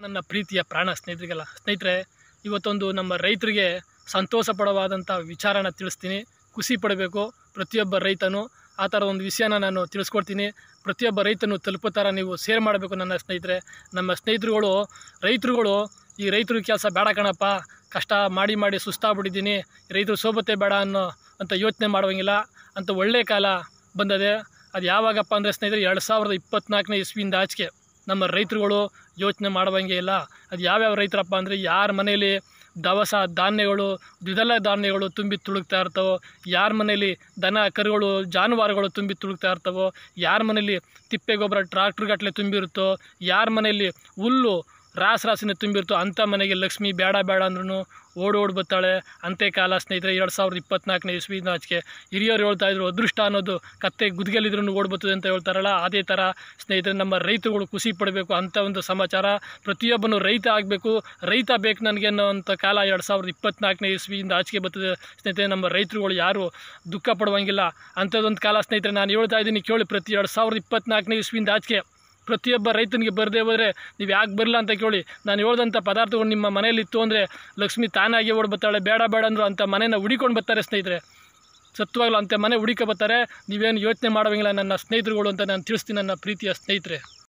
ನನ್ನ ಪ್ರೀತಿಯ ಪ್ರಾಣ ಸ್ನೇಹಿತರಿಗೆಲ್ಲ ಸ್ನೇಹಿತರೆ, ಇವತ್ತೊಂದು ನಮ್ಮ ರೈತರಿಗೆ ಸಂತೋಷ ಪಡುವಾದಂಥ ವಿಚಾರನ ತಿಳಿಸ್ತೀನಿ. ಖುಷಿ ಪಡಬೇಕು ಪ್ರತಿಯೊಬ್ಬ ರೈತನು. ಆ ಥರ ಒಂದು ವಿಷಯನ ನಾನು ತಿಳಿಸ್ಕೊಡ್ತೀನಿ. ಪ್ರತಿಯೊಬ್ಬ ರೈತನು ತಲುಪೋ ಥರ ನೀವು ಶೇರ್ ಮಾಡಬೇಕು ನನ್ನ ಸ್ನೇಹಿತರೆ. ನಮ್ಮ ರೈತರುಗಳು ಈ ರೈತರ ಕೆಲಸ ಬೇಡ ಕಣಪ್ಪ, ಕಷ್ಟ ಮಾಡಿ ಮಾಡಿ ಸುಸ್ತಾಗ್ಬಿಟ್ಟಿದ್ದೀನಿ, ರೈತರು ಸೋಬತ್ತೆ ಬೇಡ ಅಂತ ಯೋಚನೆ ಮಾಡುವಂಗಿಲ್ಲ ಅಂತ ಒಳ್ಳೆಯ ಕಾಲ ಬಂದದೆ. ಅದು ಯಾವಾಗಪ್ಪ ಅಂದರೆ ಸ್ನೇಹಿತರೆ, 2024ನೇ ಇಸ್ವಿಯಿಂದ ಆಚೆಗೆ ನಮ್ಮ ರೈತರುಗಳು ಯೋಚನೆ ಮಾಡುವಂಗೆ ಇಲ್ಲ. ಅದು ಯಾವ್ಯಾವ ರೈತರಪ್ಪ ಅಂದರೆ, ಯಾರ ಮನೆಯಲ್ಲಿ ದವಸ ಧಾನ್ಯಗಳು ದ್ವಿದಳ ಧಾನ್ಯಗಳು ತುಂಬಿ ತುಳುಕ್ತಾ ಇರ್ತವೋ, ಯಾರ ಮನೇಲಿ ದನ ಕರುಗಳು ಜಾನುವಾರುಗಳು ತುಂಬಿ ತುಳುಕ್ತಾ ಇರ್ತವೋ, ಯಾರ ಮನೇಲಿ ತಿಪ್ಪೆ ಗೊಬ್ಬರ ಟ್ರಾಕ್ಟರ್ಗಟ್ಟಲೆ ತುಂಬಿರುತ್ತೋ, ಯಾರ ಮನೆಯಲ್ಲಿ ಹುಲ್ಲು ರಾಸಿನ ತುಂಬಿರುತ್ತೋ ಅಂಥ ಮನೆಗೆ ಲಕ್ಷ್ಮಿ ಬೇಡ ಅಂದ್ರೂ ಓಡಿ ಬರ್ತಾಳೆ. ಅಂತೆ ಕಾಲ ಸ್ನೇಹಿತರೆ 2024ನೇ ಇಸ್ವಿಯಿಂದ ಆಚೆಗೆ ಹಿರಿಯರು ಹೇಳ್ತಾಯಿದ್ರು, ಅದೃಷ್ಟ ಅನ್ನೋದು ಕತ್ತೆ ಗುದ್ಗೆಲಿದ್ರೂ ಓಡ್ಬರ್ತದೆ ಅಂತ ಹೇಳ್ತಾರಲ್ಲ, ಅದೇ ಥರ ಸ್ನೇಹಿತರೆ ನಮ್ಮ ರೈತರುಗಳು ಖುಷಿ ಪಡಬೇಕು ಅಂಥ ಒಂದು ಸಮಾಚಾರ. ಪ್ರತಿಯೊಬ್ಬನು ರೈತ ಆಗಬೇಕು, ರೈತ ಬೇಕು ನನಗೆ ಅನ್ನೋವಂಥ ಕಾಲ 2024ನೇ ಇಸ್ವಿಯಿಂದ ಆಚೆಗೆ ಬರ್ತದೆ ಸ್ನೇಹಿತರೆ. ನಮ್ಮ ರೈತರುಗಳು ಯಾರು ದುಃಖ ಪಡುವಂಗಿಲ್ಲ ಅಂಥದ್ದೊಂದು ಕಾಲ ಸ್ನೇಹಿತರೆ. ನಾನು ಹೇಳ್ತಾ ಇದ್ದೀನಿ ಕೇಳಿ, ಪ್ರತಿ 2024ನೇ ಇಸ್ವಿಯಿಂದ ಆಚೆಗೆ ಪ್ರತಿಯೊಬ್ಬ ರೈತನಿಗೆ ಬರದೇ ಹೋದರೆ ನೀವು ಯಾಕೆ ಬರಲ್ಲ ಅಂತ ಕೇಳಿ. ನಾನು ಹೇಳ್ದಂಥ ಪದಾರ್ಥಗಳು ನಿಮ್ಮ ಮನೆಯಲ್ಲಿತ್ತು ಅಂದರೆ ಲಕ್ಷ್ಮಿ ತಾನಾಗಿ ಓಡ್ಬರ್ತಾಳೆ. ಬೇಡ ಅಂದರು ಅಂತ ಮನೇನ ಹುಡಿಕೊಂಡು ಬರ್ತಾರೆ ಸ್ನೇಹಿತರೆ. ಸತ್ವಾಗಲೂ ಅಂಥ ಮನೆ ಹುಡಿಕೊ ಬರ್ತಾರೆ. ನೀವೇನು ಯೋಚನೆ ಮಾಡೋಂಗಿಲ್ಲ ನನ್ನ ಸ್ನೇಹಿತರುಗಳು ಅಂತ ನಾನು ತಿಳಿಸ್ತೀನಿ ನನ್ನ ಪ್ರೀತಿಯ ಸ್ನೇಹಿತರೆ.